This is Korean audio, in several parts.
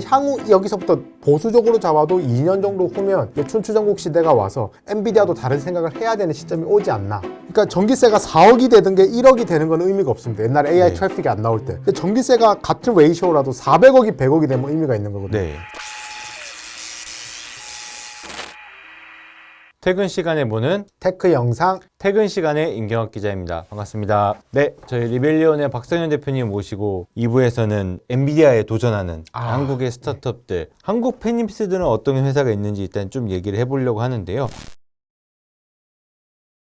향후 여기서부터 보수적으로 잡아도 2년 정도 후면 춘추전국 시대가 와서 엔비디아도 다른 생각을 해야 되는 시점이 오지 않나. 그러니까 전기세가 4억이 되든 게 1억이 되는 건 의미가 없습니다. 옛날에 AI 트래픽이 안 나올 때. 근데 전기세가 같은 레이쇼라도 400억이 100억이 되면 의미가 있는 거거든요. 네. 퇴근 시간에 보는 테크 영상 퇴근 시간에 임경학 기자입니다. 반갑습니다. 네, 저희 리벨리온의 박성현 대표님 모시고 2부에서는 엔비디아에 도전하는 한국의 스타트업들, 한국 페니피스들은 어떤 회사가 있는지 일단 좀 얘기를 해보려고 하는데요.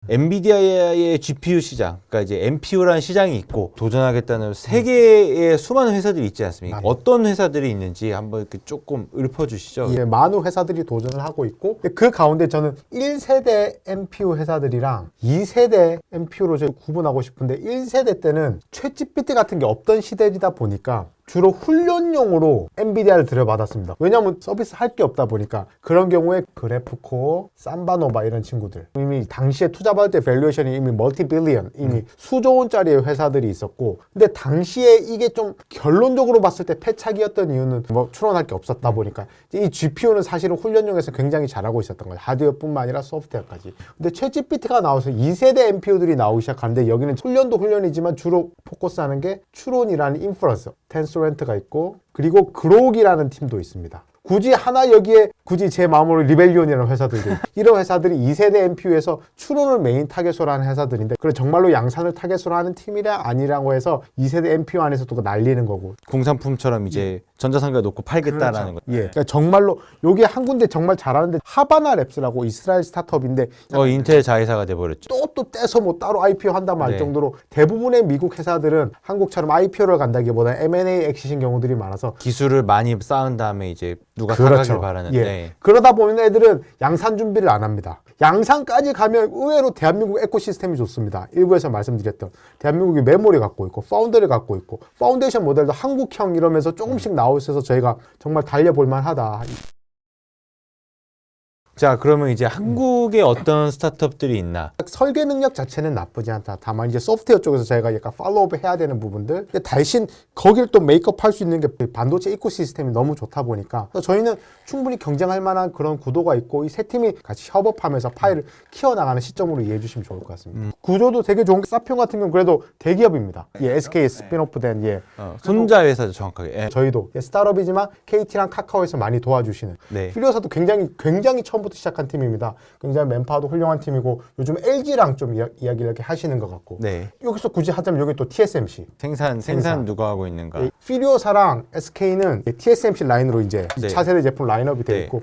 엔비디아의 GPU 시장, 그러니까 이제 NPU라는 시장이 있고 도전하겠다는 세계의 수많은 회사들이 있지 않습니까? 어떤 회사들이 있는지 한번 이렇게 조금 읊어주시죠. 예, 많은 회사들이 도전을 하고 있고 그 가운데 저는 1세대 NPU 회사들이랑 2세대 NPU로 구분하고 싶은데 1세대 때는 챗GPT 같은 게 없던 시대이다 보니까 주로 훈련용으로 엔비디아를 들여받았습니다. 왜냐하면 서비스 할 게 없다 보니까. 그런 경우에 그래프코어, 삼바노바 이런 친구들 이미 당시에 투자받을 때 밸류에이션이 이미 멀티빌리언, 이미 수조 원짜리의 회사들이 있었고, 근데 당시에 이게 좀 결론적으로 봤을 때 패착이었던 이유는 뭐 추론할 게 없었다 보니까 이 GPU는 사실은 훈련용에서 굉장히 잘하고 있었던 거예요. 하드웨어뿐만 아니라 소프트웨어까지. 근데 챗GPT가 나와서 2세대 NPU들이 나오기 시작하는데 여기는 훈련도 훈련이지만 주로 포커스하는 게 추론이라는 인퍼런스, 텐서렌트가 있고, 그리고 그록이라는 팀도 있습니다. 굳이 하나 여기에 굳이 제 마음으로 리벨리온이라는 회사들도 이런 회사들이 2세대 NPU에서 추론을 메인 타겟으로 하는 회사들인데, 그래 정말로 양산을 타겟으로 하는 팀이라 아니라고 해서 2세대 NPU 안에서 또 날리는 거고, 공산품처럼 이제 전자상가에 놓고 팔겠다라는 거. 예. 그러니까 정말로 여기 한 군데 정말 잘하는데 하바나 랩스라고 이스라엘 스타트업인데 인텔 자회사가 돼버렸죠. 또 떼서 뭐 따로 IPO 한다고 할 정도로 대부분의 미국 회사들은 한국처럼 IPO를 간다기보다 M&A 엑시신 경우들이 많아서 기술을 많이 쌓은 다음에 이제 누가 그렇죠. 사가길 바라는. 예. 네. 그러다 보면 애들은 양산 준비를 안 합니다. 양산까지 가면 의외로 대한민국 에코시스템이 좋습니다. 일부에서 말씀드렸던 대한민국이 메모리 갖고 있고 파운더리 갖고 있고 파운데이션 모델도 한국형 이러면서 조금씩 나오고 있어서 저희가 정말 달려볼 만하다. 자, 그러면 이제 한국에 어떤 스타트업들이 있나? 설계 능력 자체는 나쁘지 않다. 다만 이제 소프트웨어 쪽에서 저희가 약간 팔로우업 해야 되는 부분들. 근데 대신 거길 또 메이크업 할 수 있는 게 반도체 이코시스템이 너무 좋다 보니까 저희는 충분히 경쟁할 만한 그런 구도가 있고, 이 세 팀이 같이 협업하면서 파일을 키워나가는 시점으로 이해해 주시면 좋을 것 같습니다. 구조도 되게 좋은 게 사피온 같은 경우는 그래도 대기업입니다. SK 스핀오프된 손자 회사죠, 정확하게. 예. 저희도 스타트업이지만 KT랑 카카오에서 많이 도와주시는 필요사도 굉장히 처음부터 시작한 팀입니다. 굉장히 맨파워도 훌륭한 팀이고 요즘 LG랑 좀 이야기를 이렇게 하시는 것 같고, 여기서 굳이 하자면 여기 또 TSMC 생산 누가 하고 있는가? 필요사랑 SK는 TSMC 라인으로 이제 차세대 제품 라인업이 되어 있고,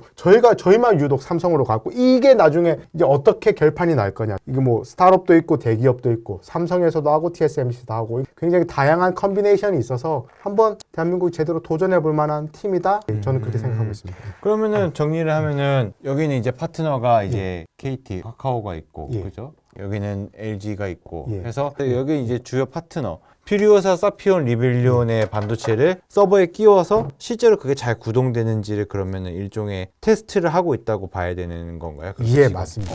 저희만 유독 삼성으로 갔고, 이게 나중에 이제 어떻게 결판이 날 거냐. 이게 뭐 스타트업도 있고 대기업도 있고 삼성에서도 하고 TSMC도 하고 굉장히 다양한 컨비네이션이 있어서 한번 대한민국이 제대로 도전해 볼 만한 팀이다. 저는 그렇게 생각하고 있습니다. 그러면은 정리를 하면은 여기는 이제 파트너가 이제 KT, 카카오가 있고, 그죠? 여기는 LG가 있고, 그래서 여기 이제 주요 파트너 퓨리오사, 사피온, 리벨리온의 반도체를 서버에 끼워서 실제로 그게 잘 구동되는지를 그러면은 일종의 테스트를 하고 있다고 봐야 되는 건가요? 예, 맞습니다.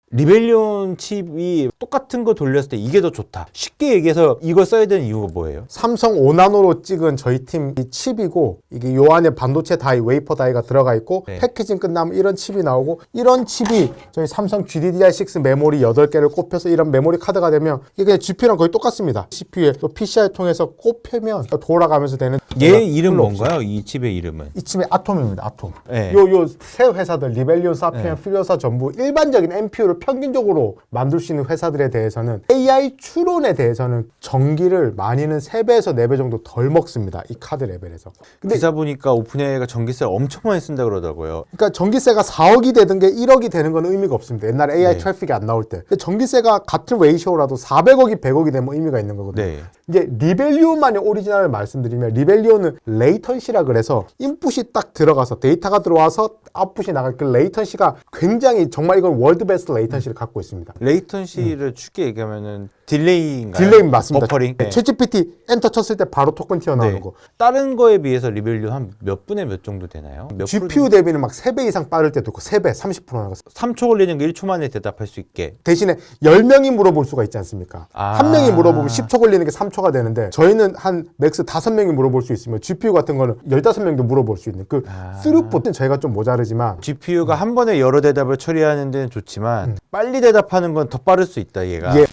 리벨리온 칩이 똑같은 거 돌렸을 때 이게 더 좋다. 쉽게 얘기해서 이걸 써야 되는 이유가 뭐예요? 삼성 5나노로 찍은 저희 팀 이 칩이고, 이게 요 안에 반도체 다이, 웨이퍼 다이가 들어가 있고, 패키징 끝나면 이런 칩이 나오고, 이런 칩이 저희 삼성 GDDR6 메모리 8개를 꼽혀서 이런 메모리 카드가 되면 이게 그냥 GPU랑 거의 똑같습니다. CPU에 또 PCI 통해서 꼽히면 돌아가면서 되는. 얘 이름 뭔가요? 이 칩의 이름은? 이 칩의 아톰입니다. 아톰. 요 세 회사들 리벨리온, 사피온, 퓨리오사 전부 일반적인 NPU를 평균적으로 만들 수 있는 회사들에 대해서는 AI 추론에 대해서는 전기를 많이는 3배에서 4배 정도 덜 먹습니다. 이 카드 레벨에서. 근데 기사 보니까 오픈AI가 전기세를 엄청 많이 쓴다 그러더라고요. 그러니까 전기세가 4억이 되든 게 1억이 되는 건 의미가 없습니다. 옛날에 AI 트래픽이 안 나올 때. 근데 전기세가 같은 레이쇼라도 400억이 100억이 되면 의미가 있는 거거든요. 이제 리벨리온만의 오리지널을 말씀드리면, 리벨리온은 레이턴시라 그래서 인풋이 딱 들어가서 데이터가 들어와서 아웃풋이 나갈 그 레이턴시가 굉장히 정말 이건 월드 베스트 레이턴시를 갖고 있습니다. 레이턴시를 쉽게 얘기하면은 딜레이인가요? 딜레이 맞습니다. 버퍼링. 네. 챗GPT 엔터 쳤을 때 바로 토큰 튀어나오는 네. 거. 다른 거에 비해서 리벨리온 한 몇 분에 몇 정도 되나요? 몇 GPU 대비는 막 3배 이상 빠를 때도 있고 3배, 30% 나갔어. 3초 걸리는 게 1초 만에 대답할 수 있게. 대신에 10명이 물어볼 수가 있지 않습니까? 아. 한 명이 물어보면 10초 걸리는 게 3초가 되는데 저희는 한 맥스 5명이 물어볼 수 있으면 GPU 같은 거는 15명도 물어볼 수 있는 그 스루풋은 저희가 좀 모자르지만 GPU가 한 번에 여러 대답을 처리하는 데는 좋지만 빨리 대답하는 건 더 빠를 수 있다 얘가. 예.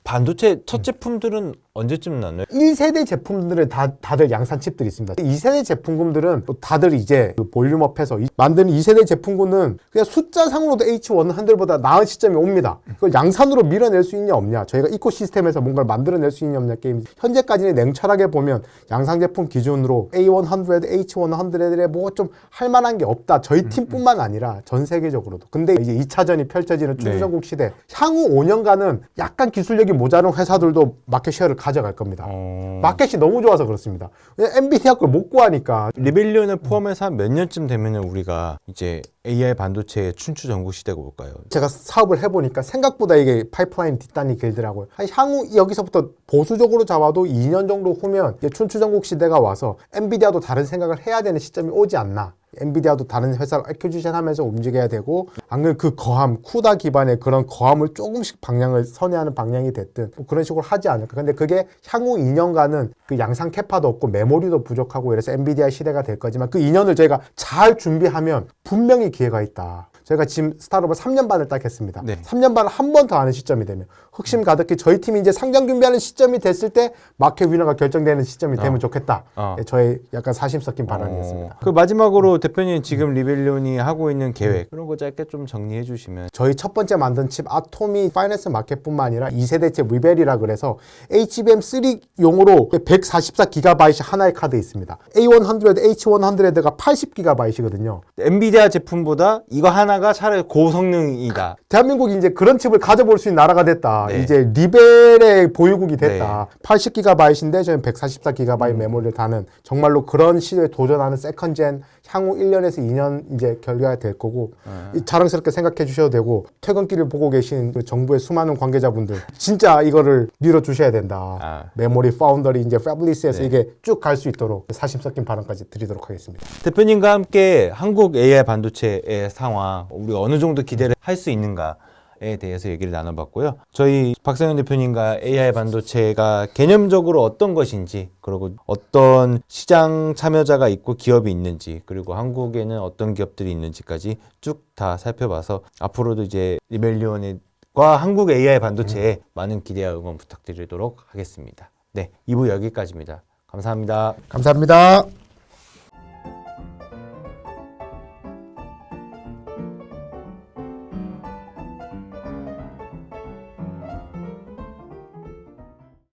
반도체 첫 제품들은 언제쯤 나나요? 1세대 제품들은 다들 양산 칩들이 있습니다. 2세대 제품군들은 또 다들 이제 그 볼륨업해서 만드는 2세대 제품군은 그냥 숫자상으로도 H100보다 나은 시점이 옵니다. 그걸 양산으로 밀어낼 수 있냐 없냐, 저희가 이코시스템에서 뭔가를 만들어낼 수 있냐 없냐 게임. 현재까지는 냉철하게 보면 양산 제품 기준으로 A100, H100에 뭐 좀 할만한 게 없다. 저희 팀뿐만 아니라 전 세계적으로도. 근데 이제 2차전이 펼쳐지는 춘추전국 시대, 향후 5년간은 약간 기술력이 모자른 회사들도 마켓 쉐어를 가져갈 겁니다. 마켓이 너무 좋아서 그렇습니다. 엔비디아 걸 못 구하니까. 리벨리온을 포함해서 한 몇 년쯤 되면 우리가 이제 AI 반도체의 춘추전국 시대가 올까요? 제가 사업을 해보니까 생각보다 이게 파이프라인 뒷단이 길더라고요. 향후 여기서부터 보수적으로 잡아도 2년 정도 후면 이제 춘추전국 시대가 와서 엔비디아도 다른 생각을 해야 되는 시점이 오지 않나. 엔비디아도 다른 회사를 애큐지션 하면서 움직여야 되고, 안 그러면 그 거함, 쿠다 기반의 그런 거함을 조금씩 방향을 선회하는 방향이 됐든 뭐 그런 식으로 하지 않을까. 근데 그게 향후 2년간은 그 양산 캐파도 없고 메모리도 부족하고 이래서 엔비디아 시대가 될 거지만 그 2년을 저희가 잘 준비하면 분명히 기회가 있다. 저희가 지금 스타트업을 3년 반을 딱 했습니다. 네. 3년 반을 한 번 더 하는 시점이 되면 흑심 가득히 저희 팀이 이제 상장 준비하는 시점이 됐을 때 마켓 위너가 결정되는 시점이 되면 좋겠다. 예, 저의 약간 사심 섞인 발언이었습니다. 그 마지막으로 대표님 지금 리벨리온이 하고 있는 계획 그런 거 짧게 좀 정리해 주시면. 저희 첫 번째 만든 칩 아톰이 파이낸스 마켓뿐만 아니라 2세대 칩 리벨이라 그래서 HBM3용으로 144GB 하나의 카드에 있습니다. A100, H100가 80GB이거든요. 엔비디아 제품보다 이거 하나가 차라리 고성능이다. 대한민국이 이제 그런 칩을 가져볼 수 있는 나라가 됐다. 네. 이제 리벨의 보유국이 됐다. 80GB인데 저희는 144GB 메모리를 다는 정말로 그런 시대에 도전하는 세컨젠 향후 1년에서 2년 이제 결과가 될 거고 자랑스럽게 생각해 주셔도 되고 퇴근길을 보고 계신 그 정부의 수많은 관계자분들 진짜 이거를 밀어주셔야 된다. 메모리 파운더리 이제 패블리스에서 이게 쭉 갈 수 있도록 사심 섞인 발언까지 드리도록 하겠습니다. 대표님과 함께 한국 AI 반도체의 상황 우리가 어느 정도 기대를 할 수 있는가에 대해서 얘기를 나눠봤고요. 저희 박상현 대표님과 AI 반도체가 개념적으로 어떤 것인지, 그리고 어떤 시장 참여자가 있고 기업이 있는지, 그리고 한국에는 어떤 기업들이 있는지까지 쭉 다 살펴봐서 앞으로도 이제 리벨리온과 한국 AI 반도체에 많은 기대와 응원 부탁드리도록 하겠습니다. 네, 2부 여기까지입니다. 감사합니다. 감사합니다.